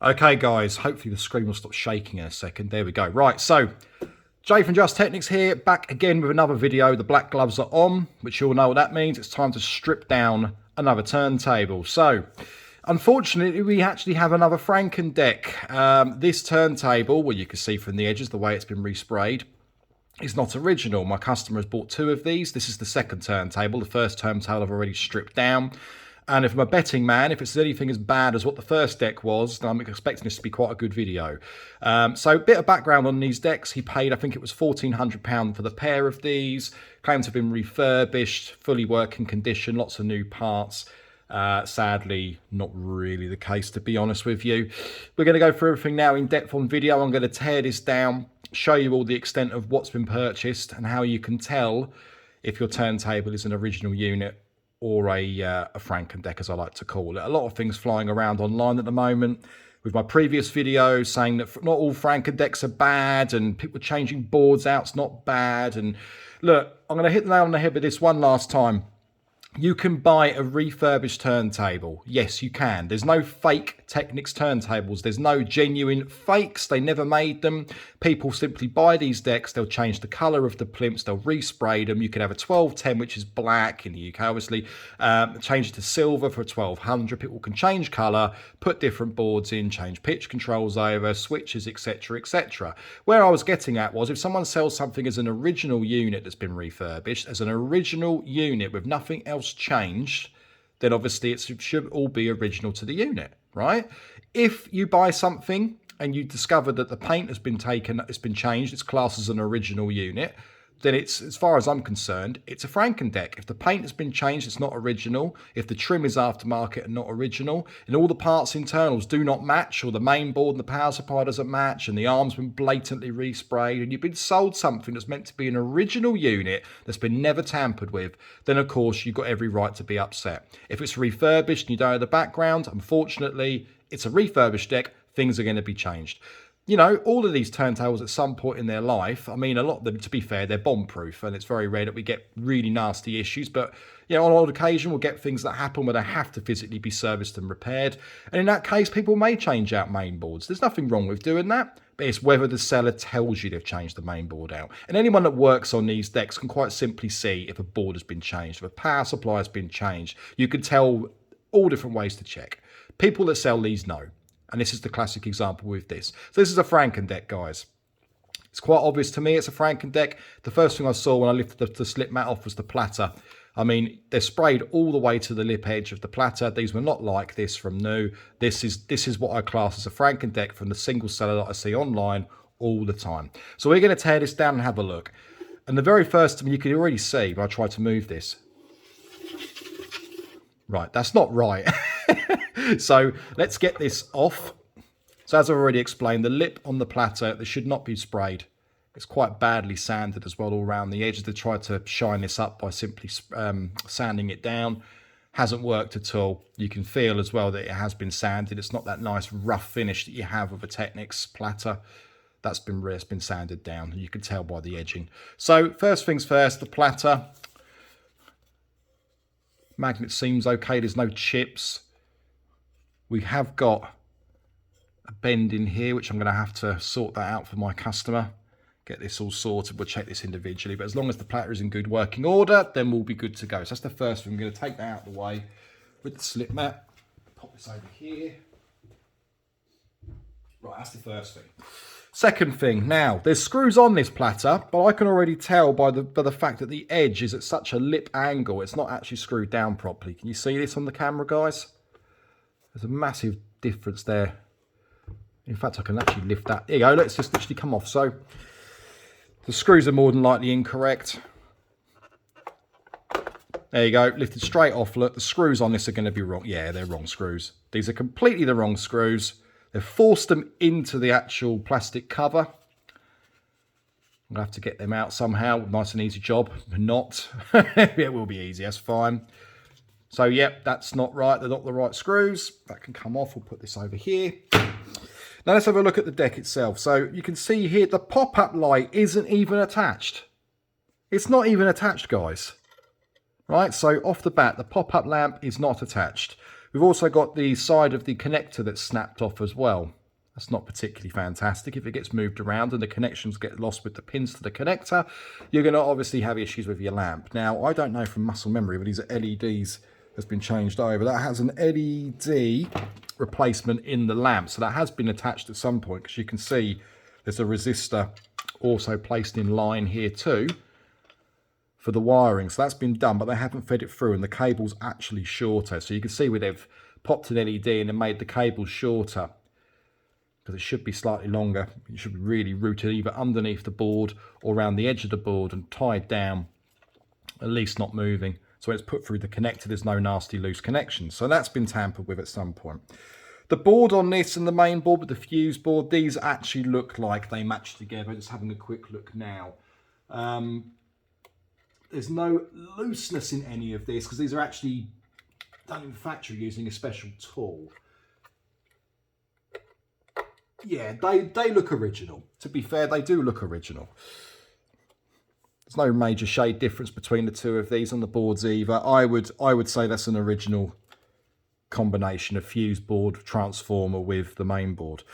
Okay, guys, hopefully the screen will stop shaking in a second. There we go. Right, so Jay from Just Technics here, back again with another video. The black gloves are on, which you all know what that means. It's time to strip down another turntable. So, unfortunately, we actually have another Frankendeck. This turntable, well, you can see from the edges the way it's been resprayed, is not original. My customer has bought two of these. This is the second turntable. The first turntable I've already stripped down. And if I'm a betting man, if it's anything as bad as what the first deck was, then I'm expecting this to be quite a good video. So a bit of background on these decks. He paid, I think it was £1,400 for the pair of these. Claimed to have been refurbished, fully working condition, lots of new parts. Sadly, not really the case, to be honest with you. We're going to go through everything now in depth on video. I'm going to tear this down, show you all the extent of what's been purchased and how you can tell if your turntable is an original unit or a Frankendeck, as I like to call it. A lot of things flying around online at the moment. With my previous video saying that not all Frankendecks are bad and people changing boards out's not bad. And look, I'm going to hit the nail on the head with this one last time. You can buy a refurbished turntable. Yes, you can. There's no fake Technics turntables. There's no genuine fakes. They never made them. People simply buy these decks. They'll change the colour of the plimps. They'll respray them. You could have a 1210, which is black in the UK, obviously. Change it to silver for a 1200. People can change colour, put different boards in, change pitch controls over, switches, etc., etc. Where I was getting at was if someone sells something as an original unit that's been refurbished, as an original unit with nothing else changed, then obviously it should all be original to the unit, right? If you buy something and you discover that the paint has been taken, it's been changed, it's classed as an original unit, then it's, as far as I'm concerned, it's a Frankendeck. If the paint has been changed, it's not original. If the trim is aftermarket and not original, and all the parts internals do not match, or the main board and the power supply doesn't match, and the arm's been blatantly resprayed, and you've been sold something that's meant to be an original unit that's been never tampered with, then of course you've got every right to be upset. If it's refurbished and you don't know the background, unfortunately, it's a refurbished deck, things are going to be changed. You know, all of these turntables at some point in their life, I mean, a lot of them, to be fair, they're bomb-proof, and it's very rare that we get really nasty issues. But, you know, on odd occasion, we'll get things that happen where they have to physically be serviced and repaired. And in that case, people may change out main boards. There's nothing wrong with doing that, but it's whether the seller tells you they've changed the main board out. And anyone that works on these decks can quite simply see if a board has been changed, if a power supply has been changed. You can tell all different ways to check. People that sell these know. And this is the classic example with this. So this is a Frankendeck, guys. It's quite obvious to me it's a Frankendeck. The first thing I saw when I lifted the slip mat off was the Platter. I mean, they're sprayed all the way to the lip edge of the Platter. These were not like this from new. This is what I class as a Frankendeck from the single seller that I see online all the time. So we're going to tear this down and have a look. And the very first, I mean, you can already see when I try to move this. Right, that's not right. So let's get this off. So as I've already explained, the lip on the Platter, this should not be sprayed. It's quite badly sanded as well all around the edges. They tried to shine this up by simply sanding it down. Hasn't worked at all. You can feel as well that it has been sanded. It's not that nice rough finish that you have with a Technics Platter. That's been sanded down. You can tell by the edging. So first things first, the Platter. Magnet seems okay. There's no chips. We have got a bend in here, which I'm going to have to sort that out for my customer. Get this all sorted. We'll check this individually. But as long as the Platter is in good working order, then we'll be good to go. So that's the first thing. I'm going to take that out of the way with the slip mat. Pop this over here. Right, that's the first thing. Second thing, now, there's screws on this Platter, but I can already tell by the fact that the edge is at such a lip angle, it's not actually screwed down properly. Can you see this on the camera, guys? There's a massive difference there. In fact, I can actually lift that. There you go, let's just literally come off. So, the screws are more than likely incorrect. There you go, lifted straight off. Look, the screws on this are going to be wrong. Yeah, they're wrong screws. These are completely the wrong screws. They've forced them into the actual plastic cover. I'm going to have to get them out somehow. Nice and easy job. Not. It will be easy, that's fine. So, yep, that's not right. They're not the right screws. That can come off. We'll put this over here. Now, let's have a look at the deck itself. So, you can see here the pop-up light isn't even attached. It's not even attached, guys. Right, so off the bat, the pop-up lamp is not attached. We've also got the side of the connector that's snapped off as well. That's not particularly fantastic. If it gets moved around and the connections get lost with the pins to the connector, you're going to obviously have issues with your lamp. Now, I don't know from muscle memory, but these are LEDs has been changed over. That has an LED replacement in the lamp, so that has been attached at some point, because you can see there's a resistor also placed in line here too for the wiring. So that's been done, but they haven't fed it through, and the cable's actually shorter. So you can see where they've popped an LED and then made the cable shorter, because it should be slightly longer. It should be really routed either underneath the board or around the edge of the board and tied down, at least not moving. So when it's put through the connector, there's no nasty loose connections. So that's been tampered with at some point. The board on this and the main board with the fuse board, these actually look like they match together. Just having a quick look now. There's no looseness in any of this, because these are actually done in factory using a special tool. Yeah, they look original. To be fair, they do look original. There's no major shade difference between the two of these on the boards either. I would say that's an original combination of fuse board transformer with the main board.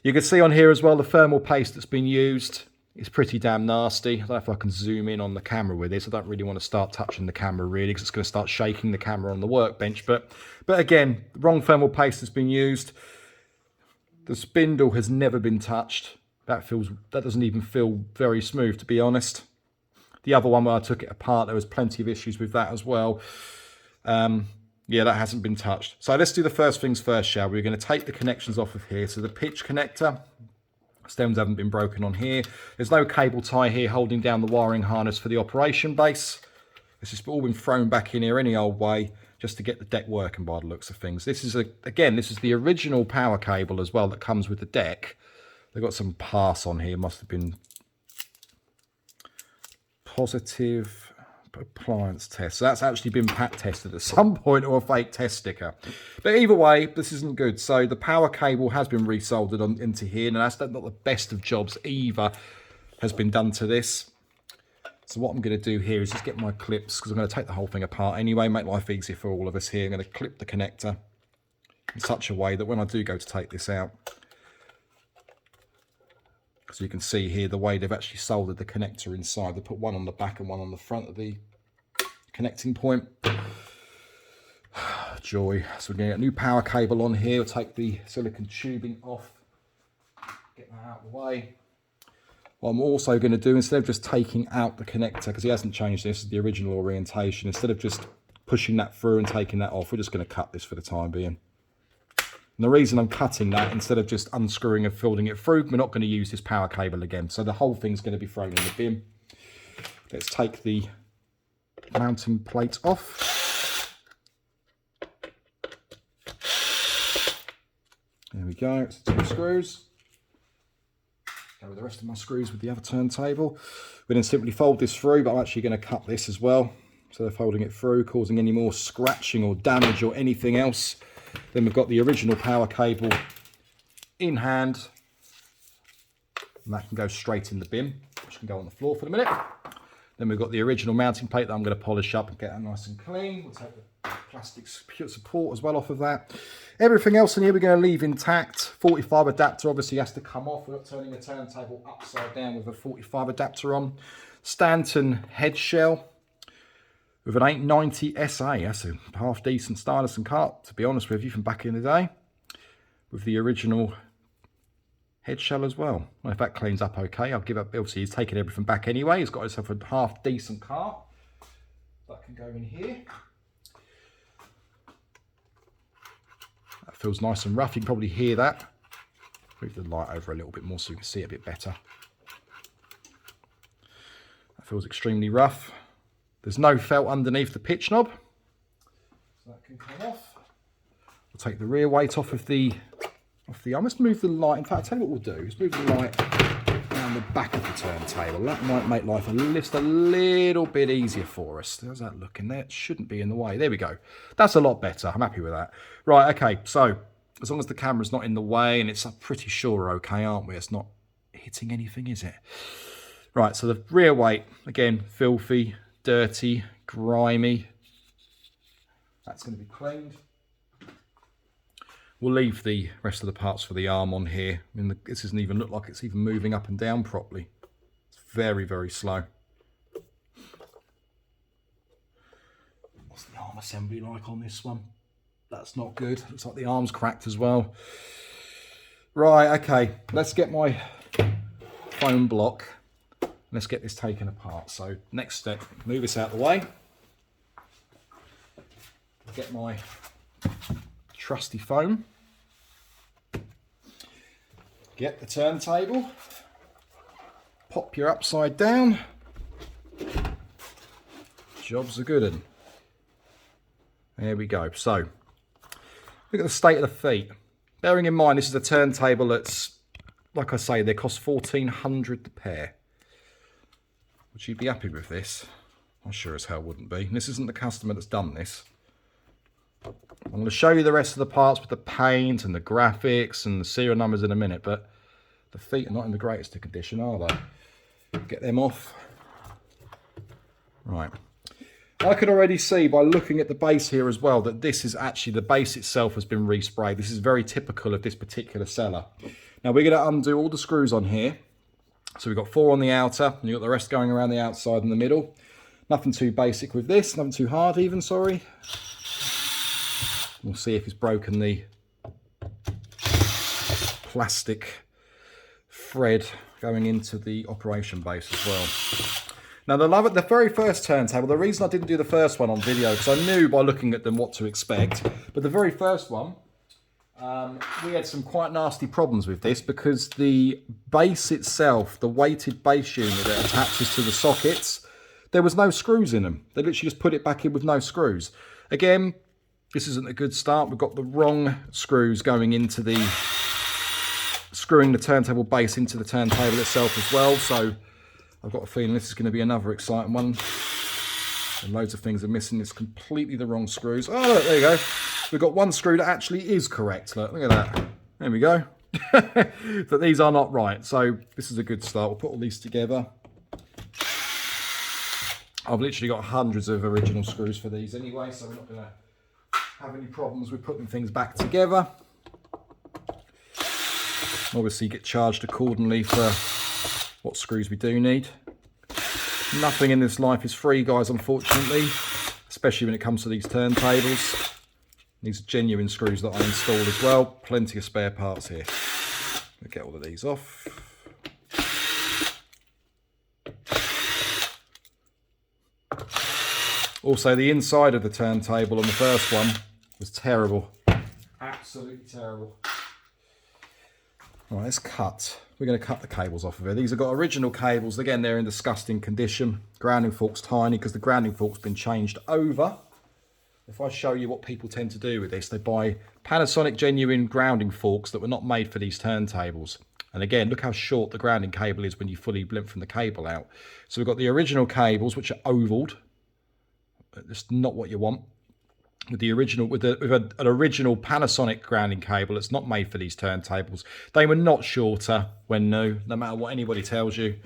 You can see on here as well the thermal paste that's been used. It's pretty damn nasty. I don't know if I can zoom in on the camera with this. I don't really want to start touching the camera really, because it's going to start shaking the camera on the workbench. But again, the wrong thermal paste has been used. The spindle has never been touched. That doesn't even feel very smooth, to be honest. The other one where I took it apart, there was plenty of issues with that as well. Yeah, that hasn't been touched. So let's do the first things first, shall we? We're going to take the connections off of here. So the pitch connector, stems haven't been broken on here. There's no cable tie here holding down the wiring harness for the operation base. It's just all been thrown back in here any old way, just to get the deck working by the looks of things. This is, again, this is the original power cable as well that comes with the deck. They've got some pass on here, must have been positive appliance test. So that's actually been pat tested at some point, or a fake test sticker. But either way, this isn't good. So the power cable has been resoldered into here, and that's not the best of jobs either has been done to this. So what I'm going to do here is just get my clips, because I'm going to take the whole thing apart anyway, make life easier for all of us here. I'm going to clip the connector in such a way that when I do go to take this out, so you can see here the way they've actually soldered the connector inside. They put one on the back and one on the front of the connecting point. Joy. So we're going to get a new power cable on here. We'll take the silicone tubing off, get that out of the way. What I'm also going to do, instead of just taking out the connector, because he hasn't changed this, is the original orientation, instead of just pushing that through and taking that off, we're just going to cut this for the time being. And the reason I'm cutting that, instead of just unscrewing and folding it through, we're not going to use this power cable again. So the whole thing's going to be thrown in the bin. Let's take the mounting plate off. There we go, it's 2 screws. Go with the rest of my screws with the other turntable. We then simply fold this through, but I'm actually going to cut this as well. So they're folding it through, causing any more scratching or damage or anything else. Then we've got the original power cable in hand, and that can go straight in the bin, which can go on the floor for the minute. Then we've got the original mounting plate that I'm going to polish up and get that nice and clean. We'll take the plastic support as well off of that. Everything else in here we're going to leave intact. 45 adapter obviously has to come off. We're not turning a turntable upside down with a 45 adapter on. Stanton head shell with an 890 SA. That's a half decent stylus and cart, to be honest with you, from back in the day. With the original head shell as well. Well, if that cleans up okay, I'll give up. Obviously, he's taken everything back anyway. He's got himself a half decent cart. That can go in here. That feels nice and rough. You can probably hear that. Move the light over a little bit more so you can see it a bit better. That feels extremely rough. There's no felt underneath the pitch knob, so that can come off. We'll take the rear weight off the. I must move the light. In fact, I'll tell you what we'll do. Is move the light around the back of the turntable. That might make life just a little bit easier for us. How's that looking there? It shouldn't be in the way. There we go. That's a lot better. I'm happy with that. Right, okay. So as long as the camera's not in the way, and it's, I'm pretty sure we're okay, aren't we? It's not hitting anything, is it? Right, so the rear weight, again, filthy, dirty, grimy. That's going to be cleaned. We'll leave the rest of the parts for the arm on here. I mean, this doesn't even look like it's even moving up and down properly. It's very, very slow. What's the arm assembly like on this one? That's not good. Looks like the arm's cracked as well. Right, okay. Let's get my foam block. Let's get this taken apart. So next step, move this out of the way. Get my trusty foam. Get the turntable. Pop your upside down. Job's a good one. There we go. So look at the state of the feet. Bearing in mind this is a turntable that's, like I say, they cost $1,400 the pair. Would you be happy with this? I sure as hell wouldn't be. And this isn't the customer that's done this. I'm going to show you the rest of the parts with the paint and the graphics and the serial numbers in a minute, but the feet are not in the greatest of condition, are they? Get them off. Right. I can already see by looking at the base here as well that this is actually, the base itself has been resprayed. This is very typical of this particular seller. Now we're going to undo all the screws on here. So we've got 4 on the outer, and you've got the rest going around the outside and the middle. Nothing too basic with this, nothing too hard even, sorry. We'll see if it's broken the plastic thread going into the operation base as well. Now the very first turntable, the reason I didn't do the first one on video, because I knew by looking at them what to expect, but the very first one, we had some quite nasty problems with this because the base itself, the weighted base unit that attaches to the sockets, there was no screws in them. They literally just put it back in with no screws. Again, this isn't a good start. We've got the wrong screws going into the, screwing the turntable base into the turntable itself as well. So I've got a feeling this is going to be another exciting one. And loads of things are missing. It's completely the wrong screws. Oh, look, there you go. We've got one screw that actually is correct. Look at that. There we go. But these are not right. So this is a good start. We'll put all these together. I've literally got hundreds of original screws for these anyway, so we're not going to have any problems with putting things back together. Obviously get charged accordingly for what screws we do need. Nothing in this life is free, guys, unfortunately, especially when it comes to these turntables. These are genuine screws that I installed as well. Plenty of spare parts here. We'll get all of these off. Also, the inside of the turntable on the first one was terrible. Absolutely terrible. All right, let's cut. We're going to cut the cables off of it. These have got original cables. Again, they're in disgusting condition. Grounding fork's tiny because the grounding fork's been changed over. If I show you what people tend to do with this, they buy Panasonic genuine grounding forks that were not made for these turntables. And again, look how short the grounding cable is when you fully lengthen the cable out. So we've got the original cables, which are ovaled. That's not what you want. With the original, with an original Panasonic grounding cable, it's not made for these turntables. They were not shorter when new, no matter what anybody tells you.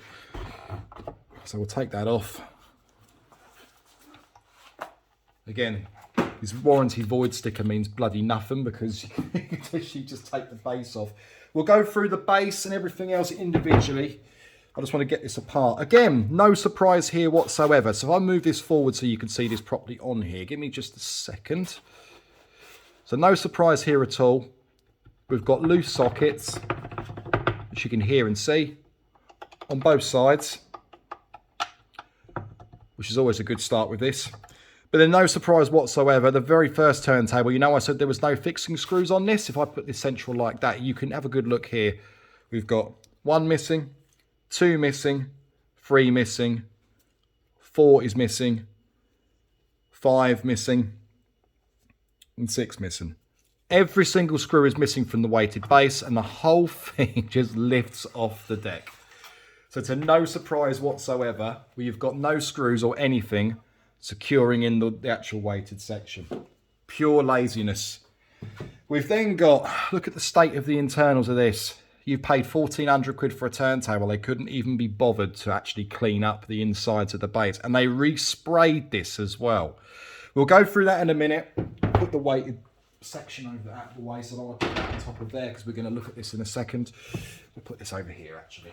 So we'll take that off. Again, this warranty void sticker means bloody nothing because you just take the base off. We'll go through the base and everything else individually. I just want to get this apart. Again, no surprise here whatsoever. So if I move this forward so you can see this properly on here, give me just a second. So no surprise here at all. We've got loose sockets, which you can hear and see, on both sides, which is always a good start with this. But then no surprise whatsoever, the very first turntable, you know I said there was no fixing screws on this. If I put this central like that, you can have a good look here. We've got 1 missing, 2 missing, 3 missing, 4 is missing, 5 missing, and 6 missing. Every single screw is missing from the weighted base and the whole thing just lifts off the deck. So to no surprise whatsoever, we've got no screws or anything securing in the actual weighted section. Pure laziness. We've then got, look at the state of the internals of this. You've paid 1,400 quid for a turntable. They couldn't even be bothered to actually clean up the insides of the base. And they resprayed this as well. We'll go through that in a minute. Put the weighted section over out of the way, so I'll put that on top of there because we're going to look at this in a second. We'll put this over here actually.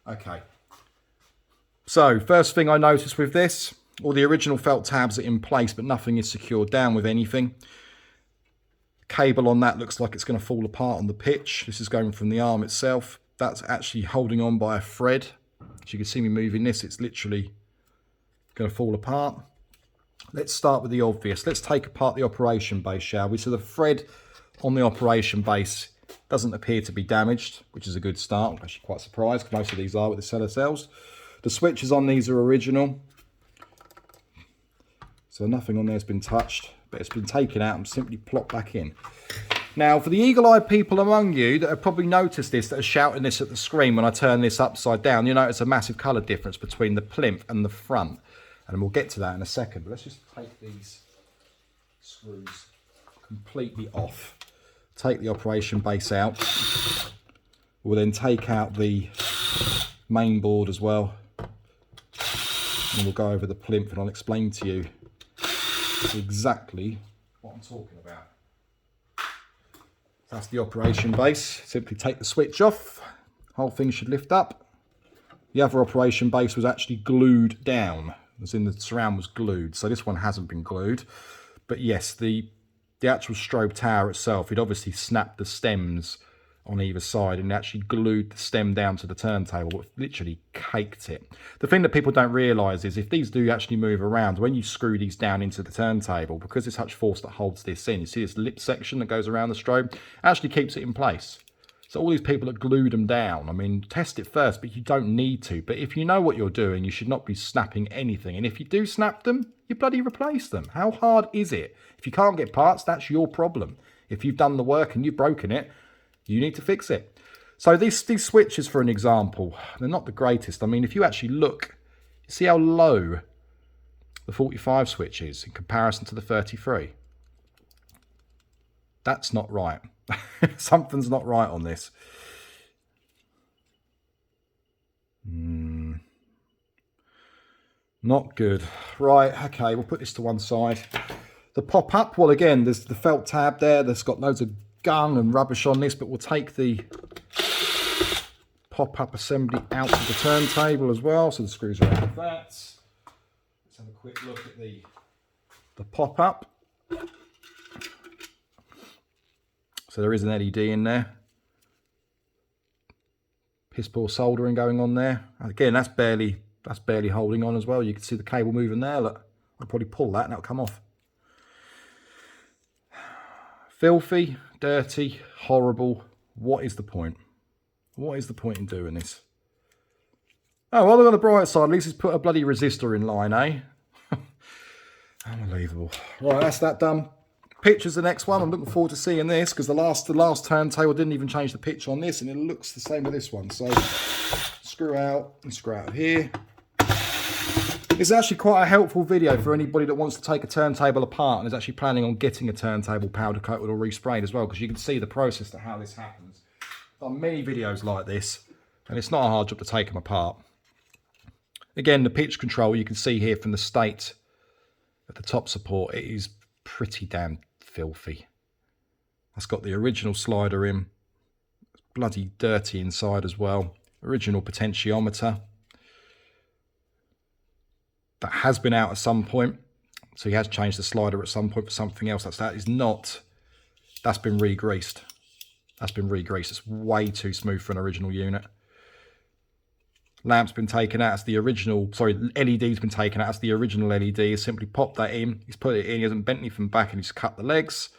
Okay. So first thing I noticed with this, all the original felt tabs are in place, but nothing is secured down with anything. Cable on that looks like it's going to fall apart on the pitch. This is going from the arm itself. That's actually holding on by a thread. As you can see me moving this, it's literally going to fall apart. Let's start with the obvious. Let's take apart the operation base, shall we? So the thread on the operation base doesn't appear to be damaged, which is a good start. I'm actually quite surprised, because most of these are with the SL-1200s. The switches on these are original. So nothing on there has been touched, but it's been taken out and simply plopped back in. Now, for the eagle-eyed people among you that have probably noticed this, that are shouting this at the screen when I turn this upside down, you notice a massive colour difference between the plinth and the front. And we'll get to that in a second. But let's just take these screws completely off. Take the operation base out. We'll then take out the main board as well. And we'll go over the plinth and I'll explain to you exactly what I'm talking about. That's the operation base. Simply take the switch off. Whole thing should lift up. The other operation base was actually glued down, as in the surround was glued. So this one hasn't been glued. But yes, the actual strobe tower itself, it obviously snapped the stems on either side and actually glued the stem down to the turntable. It literally caked it. The thing that people don't realise is if these do actually move around, when you screw these down into the turntable, because there's such force that holds this in, you see this lip section that goes around the strobe, actually keeps it in place. So all these people that glued them down, I mean, test it first, but you don't need to. But if you know what you're doing, you should not be snapping anything. And if you do snap them, you bloody replace them. How hard is it? If you can't get parts, that's your problem. If you've done the work and you've broken it, you need to fix it. So these switches, for an example, they're not the greatest. I mean, if you actually look, you see how low the 45 switch is in comparison to the 33. That's not right. Something's not right on this. Not good. Right, okay, we'll put this to one side. The pop-up, well, again, there's the felt tab there. There's got loads of gum and rubbish on this, but we'll take the pop-up assembly out of the turntable as well. So the screws are out of that. Let's have a quick look at the pop-up. So there is an LED in there. Piss poor soldering going on there. And again, that's barely holding on as well. You can see the cable moving there. Look, I'll probably pull that and it'll come off. Filthy, dirty, horrible. What is the point? What is the point in doing this? Oh, well, look on the bright side. At least it's put a bloody resistor in line, eh? Unbelievable. Right, that's that done. Pitch is the next one. I'm looking forward to seeing this because the last turntable didn't even change the pitch on this, and it looks the same with this one. So screw out and screw out here. It's actually quite a helpful video for anybody that wants to take a turntable apart and is actually planning on getting a turntable powder coated or resprayed as well, because you can see the process to how this happens. I've done many videos like this, and it's not a hard job to take them apart. Again, the pitch control, you can see here from the state at the top support, it is pretty damn filthy. That's got the original slider in. It's bloody dirty inside as well. Original potentiometer. That has been out at some point. So he has changed the slider at some point for something else. That's been re-greased. That's been re-greased. It's way too smooth for an original unit. Lamp's been taken out as the original, LED's been taken out as the original LED. He's simply popped that in. He's put it in. He hasn't bent anything back and he's cut the legs.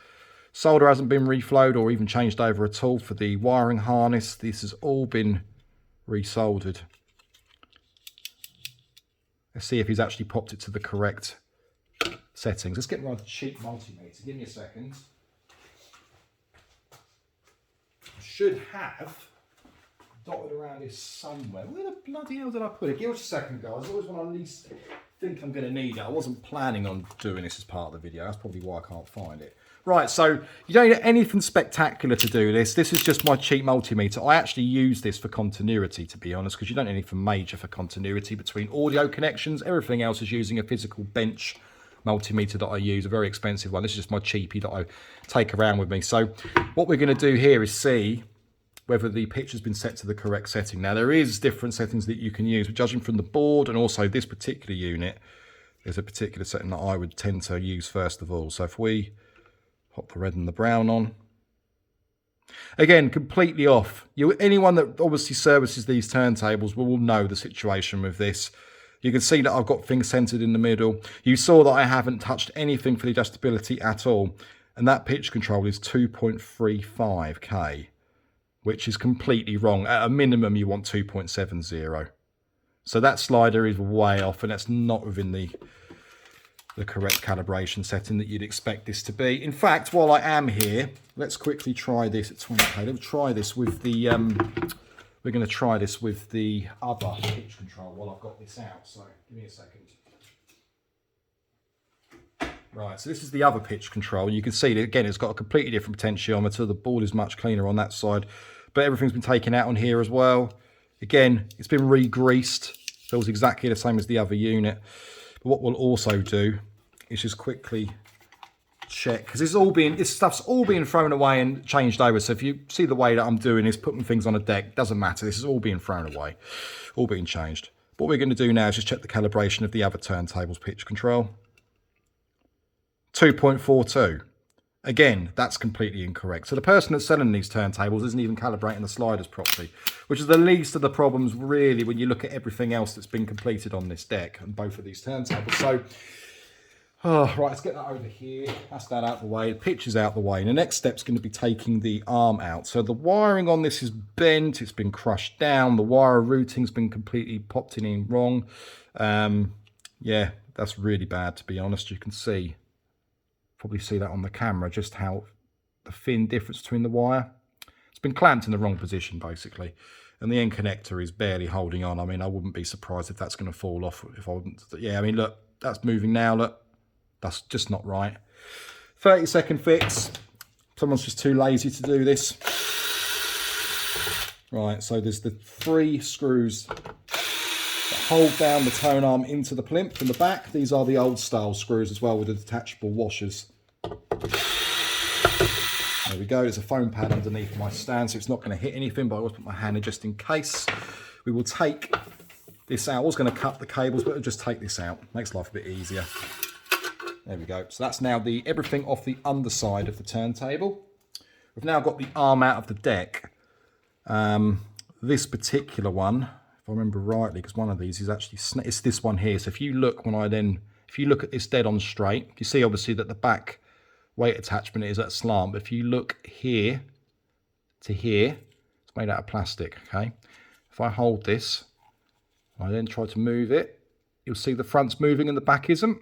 Solder hasn't been reflowed or even changed over at all for the wiring harness. This has all been resoldered. Let's see if he's actually popped it to the correct settings. Let's get my cheap multimeter. Give me a second. I should have dotted around here somewhere. Where the bloody hell did I put it? Give us a second, guys. Always when I least think I'm going to need it. I wasn't planning on doing this as part of the video. That's probably why I can't find it. Right, so you don't need anything spectacular to do this. This is just my cheap multimeter. I actually use this for continuity, to be honest, because you don't need anything major for continuity between audio connections. Everything else is using a physical bench multimeter that I use, a very expensive one. This is just my cheapie that I take around with me. So what we're going to do here is see whether the pitch has been set to the correct setting. Now, there is different settings that you can use, but judging from the board and also this particular unit, there's a particular setting that I would tend to use first of all. So if we pop the red and the brown on, again, completely off. Anyone that obviously services these turntables will know the situation with this. You can see that I've got things centered in the middle. You saw that I haven't touched anything for the adjustability at all. And that pitch control is 2.35K, which is completely wrong. At a minimum, you want 2.70. So that slider is way off, and that's not within the correct calibration setting that you'd expect this to be. In fact, while I am here, let's quickly try this at 20K. Let's try this with the, we're going to try this with the other pitch control while I've got this out. So give me a second. Right, so this is the other pitch control. You can see that, again, it's got a completely different potentiometer. The board is much cleaner on that side, but everything's been taken out on here as well. Again, it's been re-greased. Feels exactly the same as the other unit. But what we'll also do is just quickly check, because this stuff's all being thrown away and changed over. So if you see the way that I'm doing this, putting things on a deck, doesn't matter. This is all being thrown away, all being changed. What we're going to do now is just check the calibration of the other turntable's pitch control. 2.42. Again, that's completely incorrect. So the person that's selling these turntables isn't even calibrating the sliders properly, which is the least of the problems really when you look at everything else that's been completed on this deck and both of these turntables. So, right, let's get that over here. That's that out the way. The pitch is out the way. And the next step's going to be taking the arm out. So the wiring on this is bent. It's been crushed down. The wire routing's been completely popped in wrong. Yeah, that's really bad, to be honest. You can see, probably see that on the camera, just how the thin difference between the wire. It's been clamped in the wrong position, basically. And the end connector is barely holding on. I mean, I wouldn't be surprised if that's going to fall off if I wouldn't. Yeah, I mean, look, that's moving now. Look, that's just not right. 30-second fix. Someone's just too lazy to do this. Right, so there's the 3 screws that hold down the tone arm into the plinth from the back. These are the old style screws as well with the detachable washers. There we go. There's a foam pad underneath my stand, so it's not going to hit anything, but I always put my hand in just in case. We will take this out. I was going to cut the cables, but we'll just take this out. Makes life a bit easier. There we go. So that's now everything off the underside of the turntable. We've now got the arm out of the deck. This particular one, if I remember rightly, because one of these is actually, it's this one here. So if you look if you look at this dead on straight, you see obviously that the back weight attachment is at slant. But if you look here to here, it's made out of plastic, okay? If I hold this, I then try to move it, you'll see the front's moving and the back isn't.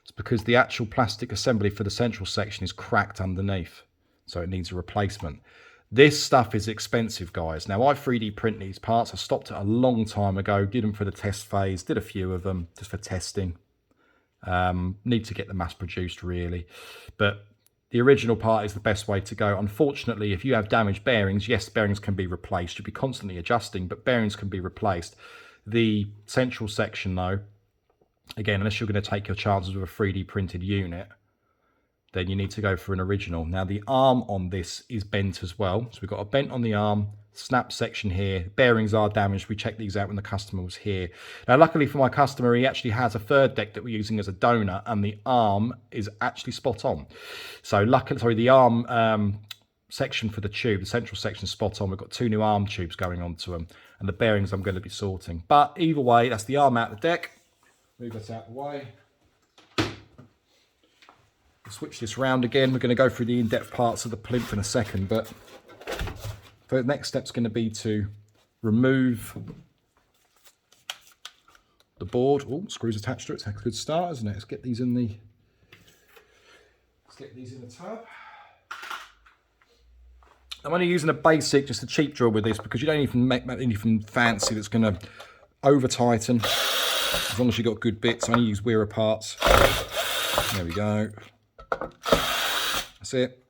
It's because the actual plastic assembly for the central section is cracked underneath, so it needs a replacement. This stuff is expensive, guys. Now, I 3D print these parts. I stopped it a long time ago, did them for the test phase, did a few of them just for testing. Need to get them mass produced, really. But the original part is the best way to go. Unfortunately, if you have damaged bearings, yes, bearings can be replaced. You'll be constantly adjusting, but bearings can be replaced. The central section, though, again, unless you're going to take your chances with a 3D printed unit, then you need to go for an original. Now, the arm on this is bent as well. So we've got a bent on the arm, snap section here. Bearings are damaged. We checked these out when the customer was here. Now, luckily for my customer, he actually has a third deck that we're using as a donor, and the arm is actually spot on. So luckily, the arm section for the tube, the central section is spot on. We've got 2 new arm tubes going onto them, and the bearings I'm going to be sorting. But either way, that's the arm out of the deck. Move this out of the way. Switch this round again. We're going to go through the in-depth parts of the plinth in a second, but the next step's going to be to remove the board. Oh, screws attached to it. It's a good start, isn't it? Let's get these in the tub. I'm only using a basic, just a cheap drill with this, because you don't even make anything fancy that's going to over tighten. As long as you've got good bits, I only use Wearer parts. There we go. That's it.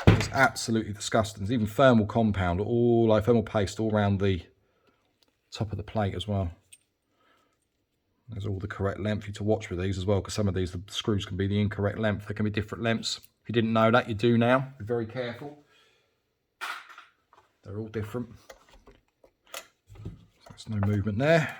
It's absolutely disgusting. There's even thermal compound, thermal paste all around the top of the plate as well. There's all the correct length for you to watch with these as well, because some of these, the screws can be the incorrect length. They can be different lengths. If you didn't know that, you do now. Be very careful. They're all different. There's no movement there.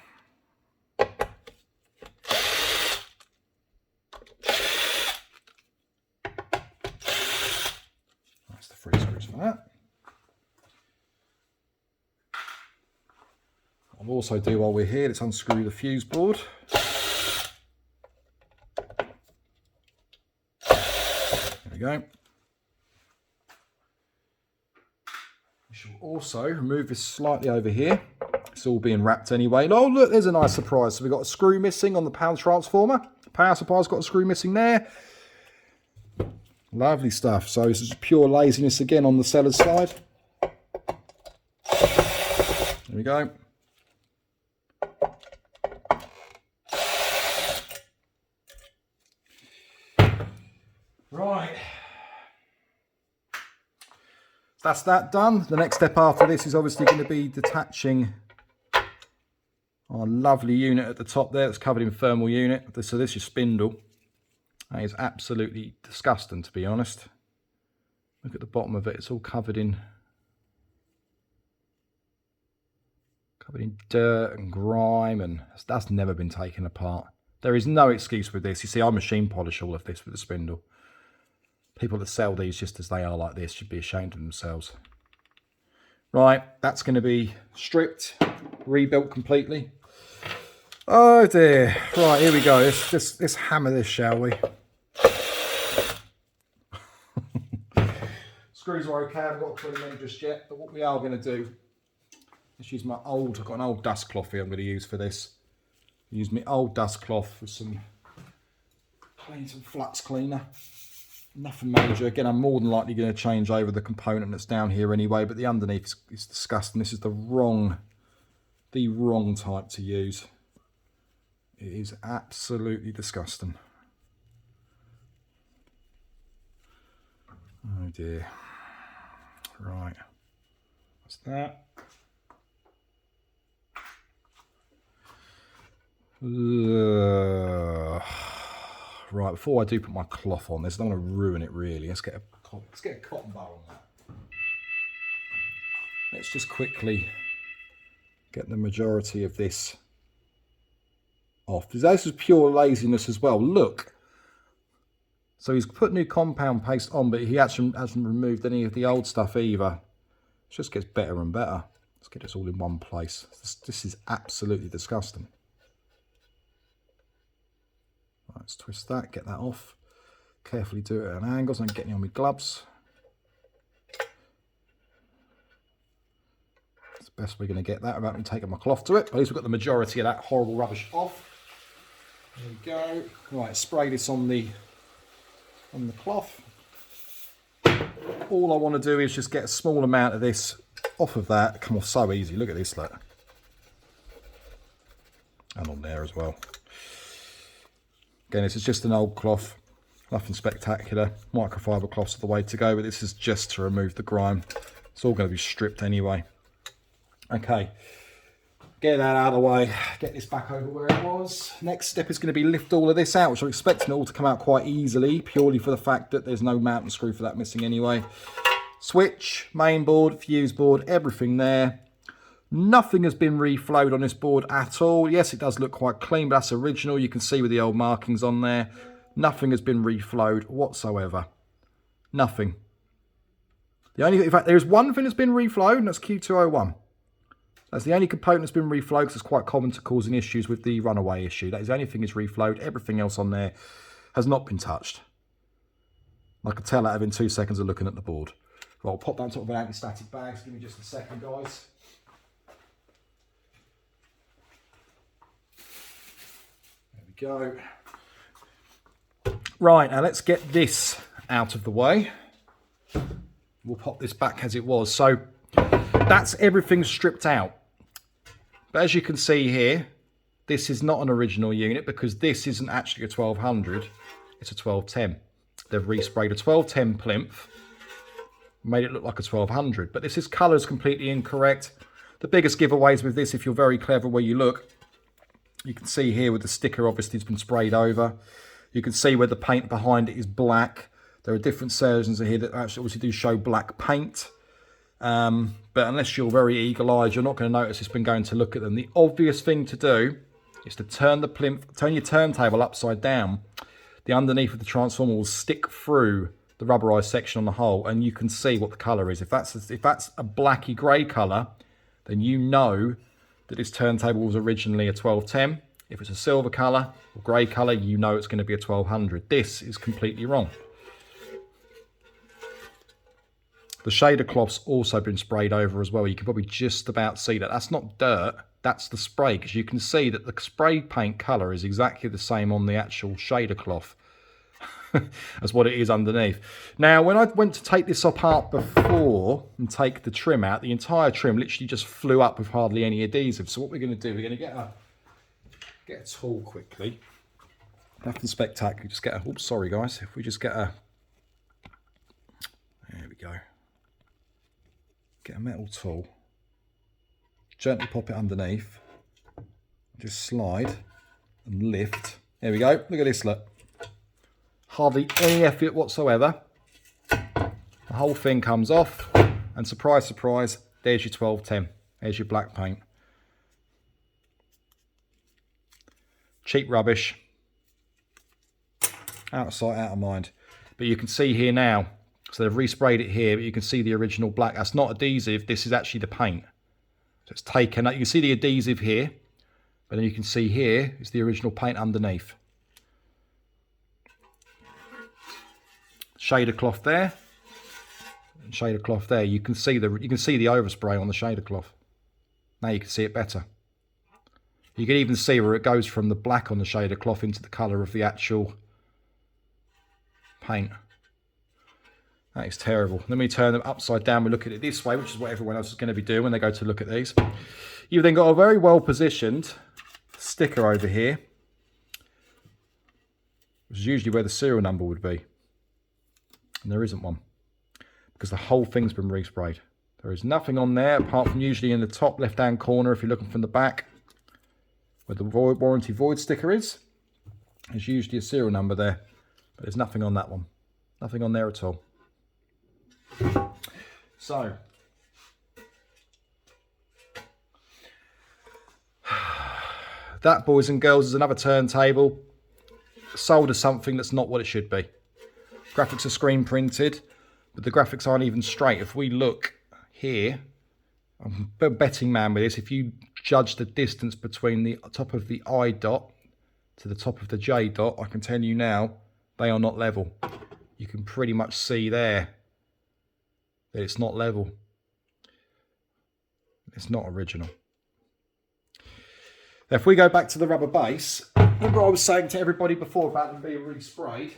That's the 3 screws for that. I'll also do while we're here, let's unscrew the fuse board. There we go. We shall also remove this slightly over here. It's all being wrapped anyway. Oh look, there's a nice surprise. So we've got a screw missing on the power transformer. Power supply's got a screw missing there. Lovely stuff. So this is pure laziness again on the seller's side. There we go. Right. That's that done. The next step after this is obviously going to be detaching our lovely unit at the top there. It's covered in thermal unit. So this is spindle. That is absolutely disgusting, to be honest. Look at the bottom of it. It's all covered in dirt and grime, and that's never been taken apart. There is no excuse with this. You see, I machine polish all of this with the spindle. People that sell these just as they are like this should be ashamed of themselves. Right, that's going to be stripped, rebuilt completely. Oh dear. Right, here we go. Let's hammer this, shall we? Screws are okay. I haven't got to put them in just yet. But what we are going to do, let's use my old, I've got an old dust cloth here I'm going to use for this. Use my old dust cloth for some flux cleaner. Nothing major. Again, I'm more than likely going to change over the component that's down here anyway, but the underneath is disgusting. This is the wrong type to use. It is absolutely disgusting. Oh dear. Right. What's that? Right, before I do put my cloth on this, I don't want to ruin it really. Let's get a cotton ball on that. Let's just quickly get the majority of this off. This is pure laziness as well. Look. So he's put new compound paste on, but he hasn't removed any of the old stuff either. It just gets better and better. Let's get this all in one place. This is absolutely disgusting. Right, let's twist that, get that off. Carefully do it at an angle so I don't get any on my gloves. It's the best we're going to get that without me taking my cloth to it. At least we've got the majority of that horrible rubbish off. There we go. Right, spray this on the cloth. All I want to do is just get a small amount of this off of that. Come off so easy. Look at this, look. And on there as well. Again, this is just an old cloth. Nothing spectacular. Microfiber cloths are the way to go, but this is just to remove the grime. It's all going to be stripped anyway. Okay. Get that out of the way, get this back over where it was. Next step is going to be lift all of this out, which I'm expecting it all to come out quite easily, purely for the fact that there's no mounting screw for that missing anyway. Switch, main board, fuse board, everything there. Nothing has been reflowed on this board at all. Yes, it does look quite clean, but that's original. You can see with the old markings on there. Nothing has been reflowed whatsoever. Nothing. In fact, there's one thing that's been reflowed, and that's Q201. That's the only component that's been reflowed, because it's quite common to causing issues with the runaway issue. That is the only thing that's reflowed. Everything else on there has not been touched. I could tell that within 2 seconds of looking at the board. Right, I'll pop that on top of an anti-static bag. So give me just a second, guys. There we go. Right, now let's get this out of the way. We'll pop this back as it was. So that's everything stripped out. But as you can see here, this is not an original unit, because this isn't actually a 1200, it's a 1210. They've resprayed a 1210 plinth, made it look like a 1200, but this colour is completely incorrect. The biggest giveaways with this, if you're very clever where you look, You can see here with the sticker obviously it's been sprayed over. You can see where the paint behind it is black. There are different versions here that actually obviously do show black paint. But unless you're very eagle-eyed, you're not going to notice it's been going to look at them. The obvious thing to do is to turn your turntable upside down. The underneath of the transformer will stick through the rubberized section on the hole, and you can see what the colour is. If that's a blacky grey colour, then you know that this turntable was originally a 1210. If it's a silver colour or grey colour, you know it's going to be a 1200. This is completely wrong. The shader cloth's also been sprayed over as well. You can probably just about see that. That's not dirt, that's the spray, because you can see that the spray paint colour is exactly the same on the actual shader cloth as what it is underneath. Now, when I went to take this apart before and take the trim out, the entire trim literally just flew up with hardly any adhesive. So what we're going to do, we're going to get a tool quickly. Nothing spectacular, just get a, oops, sorry guys, if we just get a, there we go. Get a metal tool, gently pop it underneath, just slide and lift. There we go, look at this, look. Hardly any effort whatsoever. The whole thing comes off, and surprise, surprise, there's your 1210. There's your black paint. Cheap rubbish. Out of sight, out of mind. But you can see here now, so they've resprayed it here, but you can see the original black. That's not adhesive, this is actually the paint. So it's taken, you can see the adhesive here, but then you can see here is the original paint underneath. Shader cloth there, and shader cloth there. You can see the overspray on the shader cloth. Now you can see it better. You can even see where it goes from the black on the shader cloth into the colour of the actual paint. That is terrible. Let me turn them upside down. We look at it this way, which is what everyone else is going to be doing when they go to look at these. You've then got a very well positioned sticker over here, which is usually where the serial number would be. And there isn't one, because the whole thing's been resprayed. There is nothing on there apart from usually in the top left hand corner, if you're looking from the back, where the warranty void sticker is. There's usually a serial number there, but there's nothing on that one. Nothing on there at all. So that, boys and girls, is another turntable sold as something that's not what it should be. Graphics are screen printed, but the graphics aren't even straight. If we look here, I'm a betting man with this. If you judge the distance between the top of the I dot to the top of the J dot, I can tell you now, they are not level. You can pretty much see there that it's not level. It's not original. Now, if we go back to the rubber base, remember I was saying to everybody before about them being resprayed?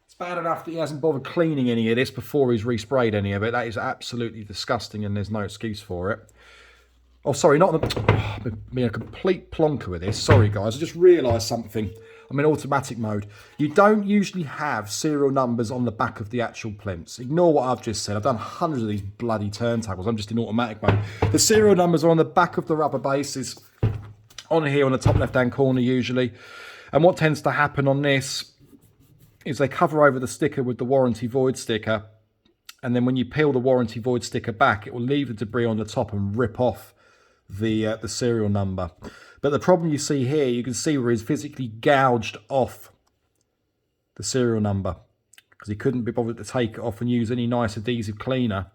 It's bad enough that he hasn't bothered cleaning any of this before he's resprayed any of it. That is absolutely disgusting, and there's no excuse for it. Oh, sorry, not the... Oh, I've been a complete plonker with this. Sorry, guys. I just realised something. I'm in automatic mode. You don't usually have serial numbers on the back of the actual plinths. Ignore what I've just said. I've done hundreds of these bloody turntables. I'm just in automatic mode. The serial numbers are on the back of the rubber bases, on here on the top left-hand corner usually. And what tends to happen on this is they cover over the sticker with the warranty void sticker, and then when you peel the warranty void sticker back, it will leave the debris on the top and rip off the serial number. But the problem you see here, you can see where he's physically gouged off the serial number because he couldn't be bothered to take it off and use any nice adhesive cleaner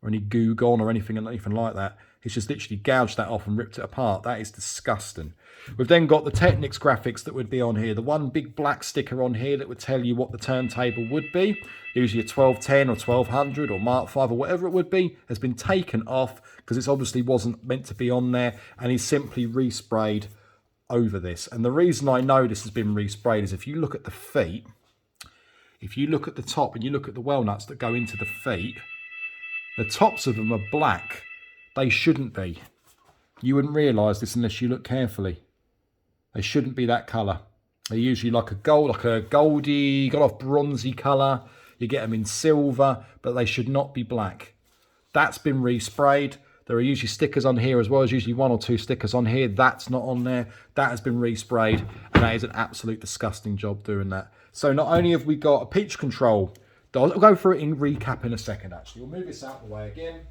or any Goo Gone or anything like that. He's just literally gouged that off and ripped it apart. That is disgusting. We've then got the Technics graphics that would be on here. The one big black sticker on here that would tell you what the turntable would be. Usually a 1210 or 1200 or Mark 5 or whatever it would be, has been taken off because it obviously wasn't meant to be on there, and he's simply resprayed over this. And the reason I know this has been resprayed is if you look at the feet, if you look at the top and you look at the well nuts that go into the feet, the tops of them are black. They shouldn't be. You wouldn't realise this unless you look carefully. They shouldn't be that colour. They're usually like a gold, like a goldy, got off bronzy colour. You get them in silver, but they should not be black. That's been resprayed. There are usually stickers on here as well. There's usually 1 or 2 stickers on here. That's not on there. That has been resprayed, and that is an absolute disgusting job doing that. So not only have we got a pitch control, I'll go through it in recap in a second actually. We'll move this out of the way again.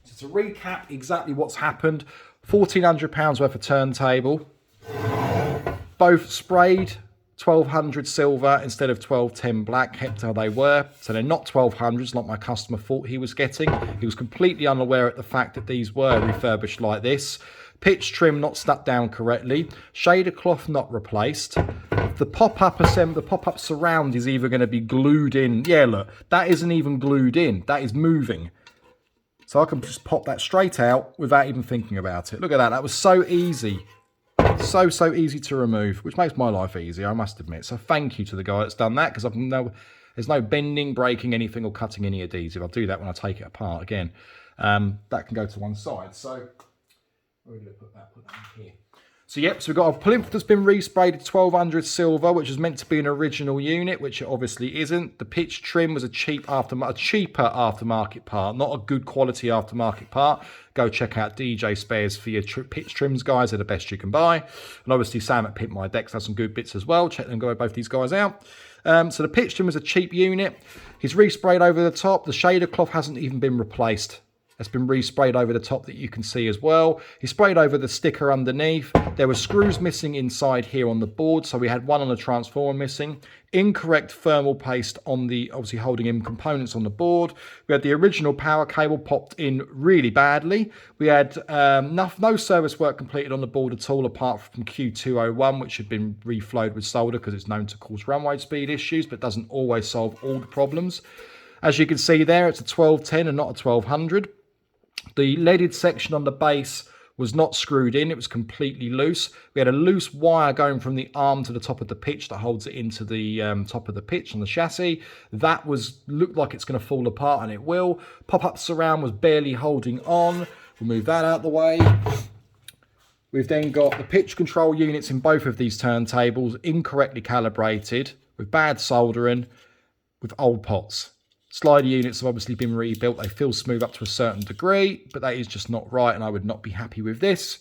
So to recap exactly what's happened, £1,400 worth of turntable, both sprayed 1200 silver instead of 1210 black, kept how they were. So they're not 1200s like my customer thought he was getting. He was completely unaware of the fact that these were refurbished like this. Pitch trim not stuck down correctly. Shader cloth not replaced. The pop-up surround is either going to be glued in. Yeah, look, that isn't even glued in. That is moving. So I can just pop that straight out without even thinking about it. Look at that. That was so easy. So easy to remove, which makes my life easy, I must admit. So thank you to the guy that's done that, because there's no bending, breaking anything, or cutting any adhesive. I'll do that when I take it apart again. That can go to one side. So we're going to put that in here. So yep, so we've got a plinth that's been resprayed at 1200 silver, which is meant to be an original unit, which it obviously isn't. The pitch trim was a cheaper aftermarket part, not a good quality aftermarket part. Go check out DJ Spares for your pitch trims, guys. They're the best you can buy. And obviously Sam at Pit My Decks has some good bits as well. Check them, go both these guys out. So the pitch trim was a cheap unit. He's resprayed over the top. The shader cloth hasn't even been replaced. It's been resprayed over the top that you can see as well. He sprayed over the sticker underneath. There were screws missing inside here on the board, so we had one on the transformer missing. Incorrect thermal paste on the, obviously holding in components on the board. We had the original power cable popped in really badly. We had no service work completed on the board at all, apart from Q201, which had been reflowed with solder because it's known to cause runway speed issues, but doesn't always solve all the problems. As you can see there, it's a 1210 and not a 1200. The leaded section on the base was not screwed in. It was completely loose. We had a loose wire going from the arm to the top of the pitch that holds it into the top of the pitch on the chassis. That looked like it's going to fall apart, and it will. Pop-up surround was barely holding on. We'll move that out of the way. We've then got the pitch control units in both of these turntables incorrectly calibrated, with bad soldering, with old pots. Slider units have obviously been rebuilt. They feel smooth up to a certain degree, but that is just not right, and I would not be happy with this.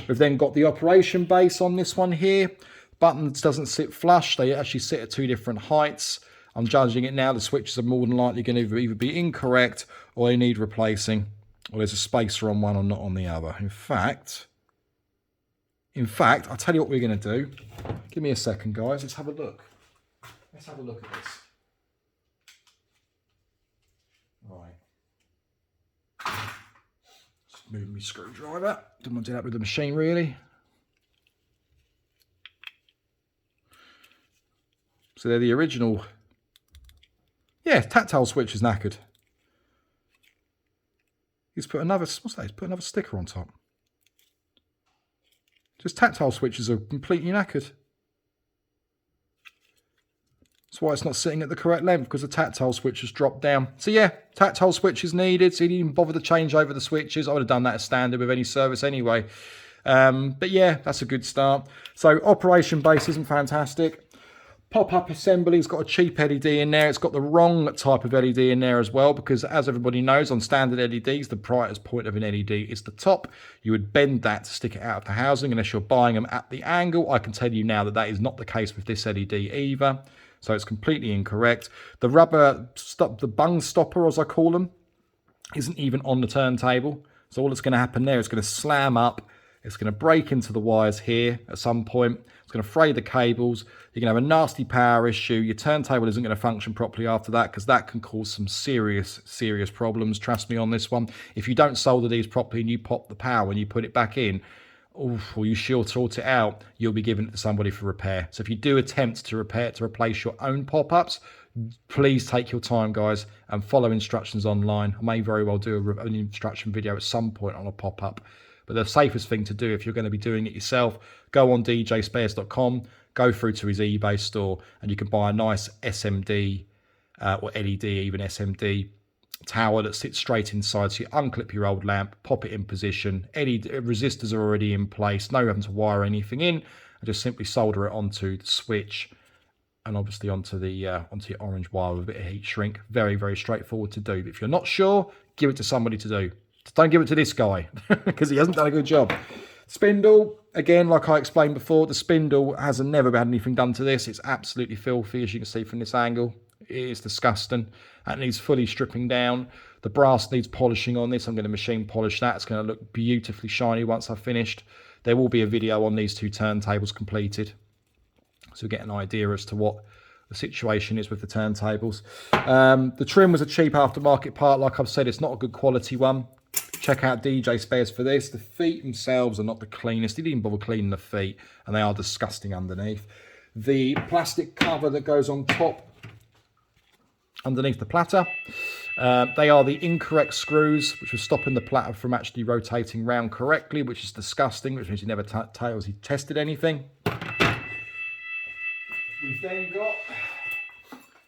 We've then got the operation base on this one here. Buttons doesn't sit flush. They actually sit at 2 different heights. I'm judging it now. The switches are more than likely going to either be incorrect or they need replacing, or there's a spacer on one or not on the other. In fact, I'll tell you what we're going to do. Give me a second, guys. Let's have a look. Let's have a look at this. Right. Just move my screwdriver. Didn't want to do that with the machine, really. So they're the original. Yeah, tactile switch is knackered. He's put another, what's that? He's put another sticker on top. Just tactile switches are completely knackered. That's why it's not sitting at the correct length, because the tactile switch has dropped down. So yeah, tactile switch is needed. So you didn't even bother to change over the switches. I would have done that as standard with any service anyway. But yeah, that's a good start. So operation base isn't fantastic. Pop-up assembly's got a cheap LED in there. It's got the wrong type of LED in there as well, because as everybody knows, on standard LEDs, the brightest point of an LED is the top. You would bend that to stick it out of the housing unless you're buying them at the angle. I can tell you now that that is not the case with this LED either. So it's completely incorrect. The rubber, the bung stopper, as I call them, isn't even on the turntable. So all that's going to happen there is going to slam up. It's going to break into the wires here at some point. It's going to fray the cables. You're going to have a nasty power issue. Your turntable isn't going to function properly after that, because that can cause some serious, serious problems. Trust me on this one. If you don't solder these properly and you pop the power when you put it back in, or you sort it out, you'll be giving it to somebody for repair. So if you do attempt to repair it, to replace your own pop-ups, please take your time, guys, and follow instructions online. I may very well do an instruction video at some point on a pop-up. But the safest thing to do if you're going to be doing it yourself, go on djspares.com, go through to his eBay store, and you can buy a nice SMD or LED, even SMD tower that sits straight inside. So you unclip your old lamp, pop it in position. LED resistors are already in place. No having to wire anything in. And just simply solder it onto the switch and obviously onto your orange wire with a bit of heat shrink. Very, very straightforward to do. But if you're not sure, give it to somebody to do. Don't give it to this guy because he hasn't done a good job. Spindle, again, like I explained before, the spindle has never had anything done to this. It's absolutely filthy, as you can see from this angle. It is disgusting. That needs fully stripping down. The brass needs polishing on this. I'm going to machine polish that. It's going to look beautifully shiny once I've finished. There will be a video on these two turntables completed, so we get an idea as to what the situation is with the turntables. The trim was a cheap aftermarket part. Like I've said, it's not a good quality one. Check out DJ Spares for this. The feet themselves are not the cleanest. He didn't even bother cleaning the feet, and they are disgusting underneath. The plastic cover that goes on top underneath the platter, they are the incorrect screws, which are stopping the platter from actually rotating round correctly, which is disgusting, which means he never tells he tested anything. We've then got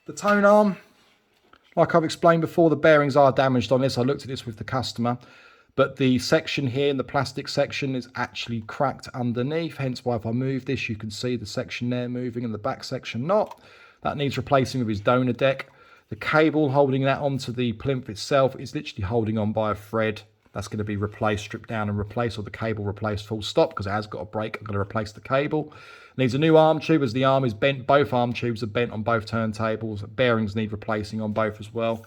the tone arm. Like I've explained before, the bearings are damaged on this. I looked at this with the customer, but the section here in the plastic section is actually cracked underneath. Hence why if I move this, you can see the section there moving and the back section not. That needs replacing with his donor deck. The cable holding that onto the plinth itself is literally holding on by a thread. That's going to be replaced, stripped down and replaced, or the cable replaced full stop, because it has got a break. I'm going to replace the cable. Needs a new arm tube as the arm is bent. Both arm tubes are bent on both turntables. Bearings need replacing on both as well.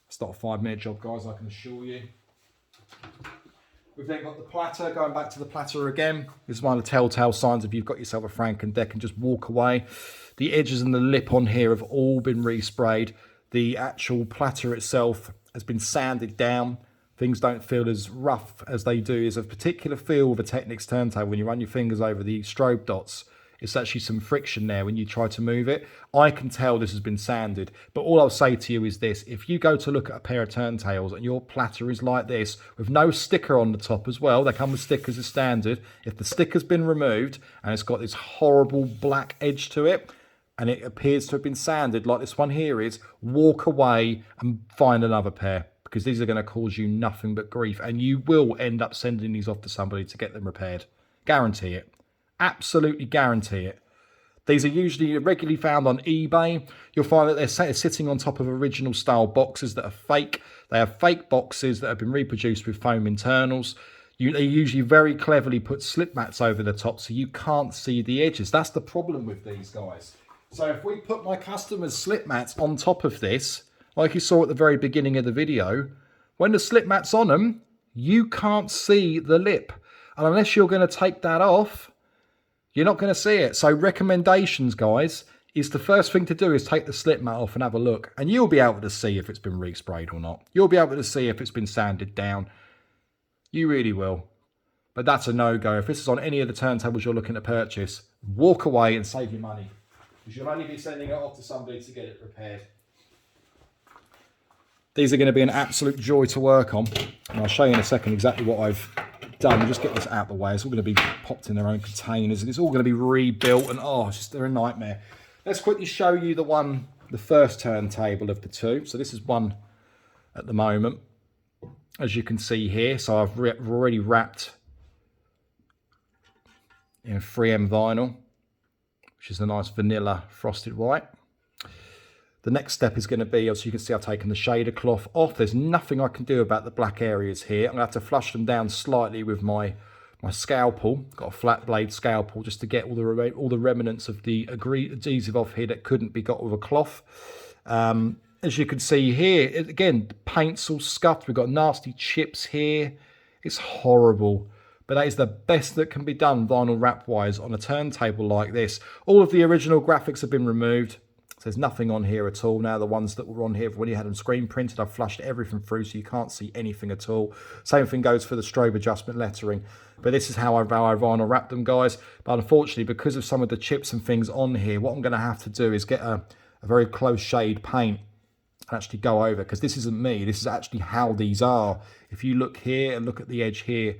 It's not a 5-minute job, guys, I can assure you. We've then got the platter. Going back to the platter again. This is one of the telltale signs if you've got yourself a Frankendeck, and just walk away. The edges and the lip on here have all been resprayed. The actual platter itself has been sanded down. Things don't feel as rough as they do. There's a particular feel with a Technics turntable when you run your fingers over the strobe dots. It's actually some friction there when you try to move it. I can tell this has been sanded, but all I'll say to you is this: if you go to look at a pair of turntables and your platter is like this with no sticker on the top as well, they come with stickers as standard. If the sticker's been removed and it's got this horrible black edge to it and it appears to have been sanded like this one here is, walk away and find another pair, because these are going to cause you nothing but grief, and you will end up sending these off to somebody to get them repaired. Guarantee it. Absolutely guarantee it. These are usually regularly found on eBay. You'll find that they're sitting on top of original style boxes that are fake. They have fake boxes that have been reproduced with foam internals. They usually very cleverly put slip mats over the top so you can't see the edges. That's the problem with these guys. So if we put my customers' slip mats on top of this, like you saw at the very beginning of the video, when the slip mat's on them, you can't see the lip. And unless you're going to take that off, you're not going to see it. So recommendations, guys, is the first thing to do is take the slip mat off and have a look. And you'll be able to see if it's been resprayed or not. You'll be able to see if it's been sanded down. You really will. But that's a no-go. If this is on any of the turntables you're looking to purchase, walk away and save your money, because you'll only be sending it off to somebody to get it repaired. These are going to be an absolute joy to work on. And I'll show you in a second exactly what I've done. Just get this out of the way. It's all going to be popped in their own containers, and it's all going to be rebuilt, and oh, it's just, they're a nightmare. Let's quickly show you the first turntable of the two. So this is one at the moment, as you can see here. So I've already wrapped in 3M vinyl, which is a nice vanilla frosted white. The next step is going to be, as you can see, I've taken the shader cloth off. There's nothing I can do about the black areas here. I'm going to have to flush them down slightly with my scalpel. Got a flat blade scalpel just to get all the remnants of the adhesive off here that couldn't be got with a cloth. As you can see here, again, the paint's all scuffed. We've got nasty chips here. It's horrible. But that is the best that can be done vinyl wrap-wise on a turntable like this. All of the original graphics have been removed. There's nothing on here at all. Now the ones that were on here when you had them screen printed, I've flushed everything through so you can't see anything at all. Same thing goes for the strobe adjustment lettering. But this is how I vinyl wrap them, guys. But unfortunately, because of some of the chips and things on here, what I'm going to have to do is get a very close shade paint and actually go over, because this isn't me. This is actually how these are. If you look here and look at the edge here,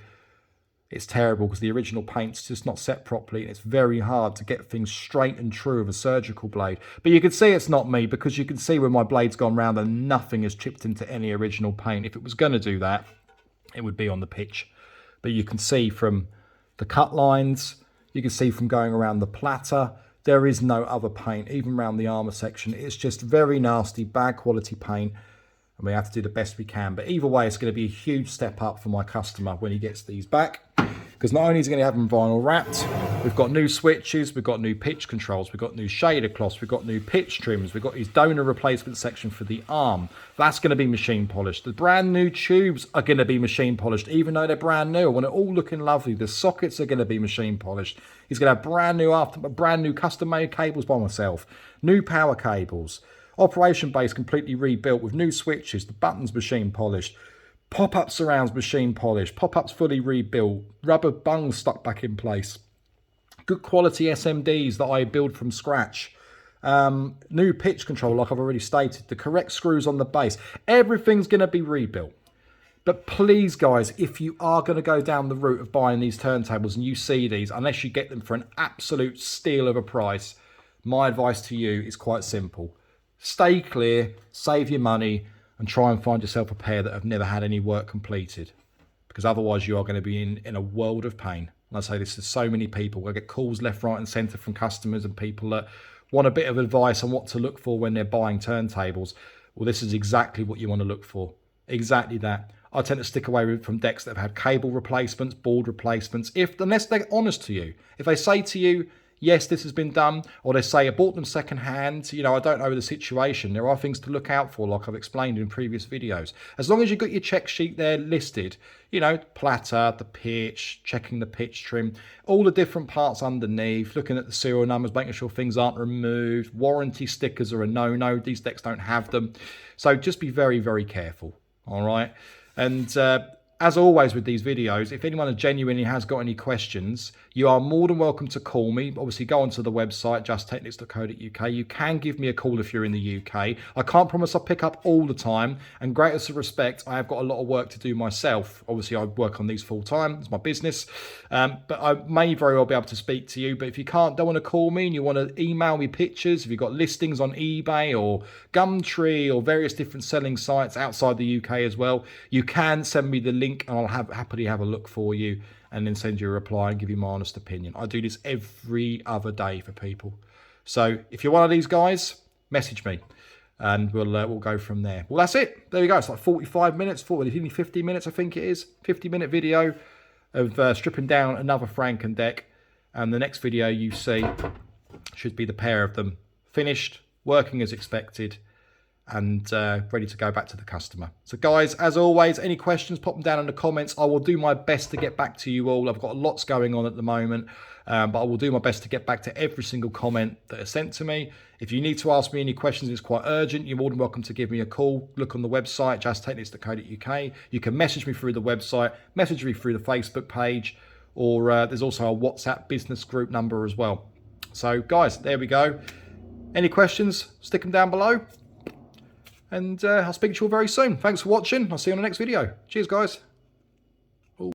it's terrible because the original paint's just not set properly, and it's very hard to get things straight and true with a surgical blade. But you can see it's not me, because you can see when my blade's gone round and nothing has chipped into any original paint. If it was going to do that, it would be on the pitch. But you can see from the cut lines, you can see from going around the platter, there is no other paint, even around the armour section. It's just very nasty, bad quality paint. and we have to do the best we can. But either way, it's going to be a huge step up for my customer when he gets these back, because not only is he going to have them vinyl wrapped, we've got new switches, we've got new pitch controls, we've got new shader cloths, we've got new pitch trims, we've got his donor replacement section for the arm. That's going to be machine polished. The brand new tubes are going to be machine polished, even though they're brand new. I want it all looking lovely. The sockets are going to be machine polished. He's going to have brand new custom made cables by myself, new power cables, operation base completely rebuilt with new switches, the buttons machine polished, pop-up surrounds machine polished, pop-ups fully rebuilt, rubber bungs stuck back in place, good quality SMDs that I build from scratch, new pitch control like I've already stated, the correct screws on the base. Everything's going to be rebuilt. But please guys, if you are going to go down the route of buying these turntables and you see these, unless you get them for an absolute steal of a price, my advice to you is quite simple. Stay clear, save your money, and try and find yourself a pair that have never had any work completed, because otherwise you are going to be in a world of pain. And I say this to so many people. I get calls left, right and centre from customers and people that want a bit of advice on what to look for when they're buying turntables. Well, this is exactly what you want to look for. Exactly that. I tend to stick away from decks that have had cable replacements, board replacements, unless they're honest to you. If they say to you, yes, this has been done, or they say I bought them second hand, you know, I don't know the situation. There are things to look out for, like I've explained in previous videos. As long as you've got your check sheet there listed, you know, platter, the pitch, checking the pitch trim, all the different parts underneath, looking at the serial numbers, making sure things aren't removed. Warranty stickers are a no-no. These decks don't have them. So just be very, very careful, all right? And as always with these videos, if anyone genuinely has got any questions, you are more than welcome to call me. Obviously, go onto the website, justtechnics.co.uk. You can give me a call if you're in the UK. I can't promise I'll pick up all the time. And greatest of respect, I have got a lot of work to do myself. Obviously, I work on these full time. It's my business. But I may very well be able to speak to you. But if you don't want to call me and you want to email me pictures, if you've got listings on eBay or Gumtree or various different selling sites outside the UK as well, you can send me the link and I'll happily have a look for you and then send you a reply and give you my honest opinion. I do this every other day for people. So if you're one of these guys, message me and we'll go from there. Well, that's it. There we go. It's like 45 minutes, 50 minutes, I think it is. 50-minute video of stripping down another Frankendeck. And the next video you see should be the pair of them finished, working as expected, and ready to go back to the customer. So guys, as always, any questions, pop them down in the comments. I will do my best to get back to you all. I've got lots going on at the moment, but I will do my best to get back to every single comment that is sent to me. If you need to ask me any questions, it's quite urgent, you're more than welcome to give me a call. Look on the website, justtechnics.co.uk. You can message me through the website, message me through the Facebook page, or there's also a WhatsApp business group number as well. So guys, there we go. Any questions, stick them down below. And I'll speak to you all very soon. Thanks for watching. I'll see you on the next video. Cheers, guys.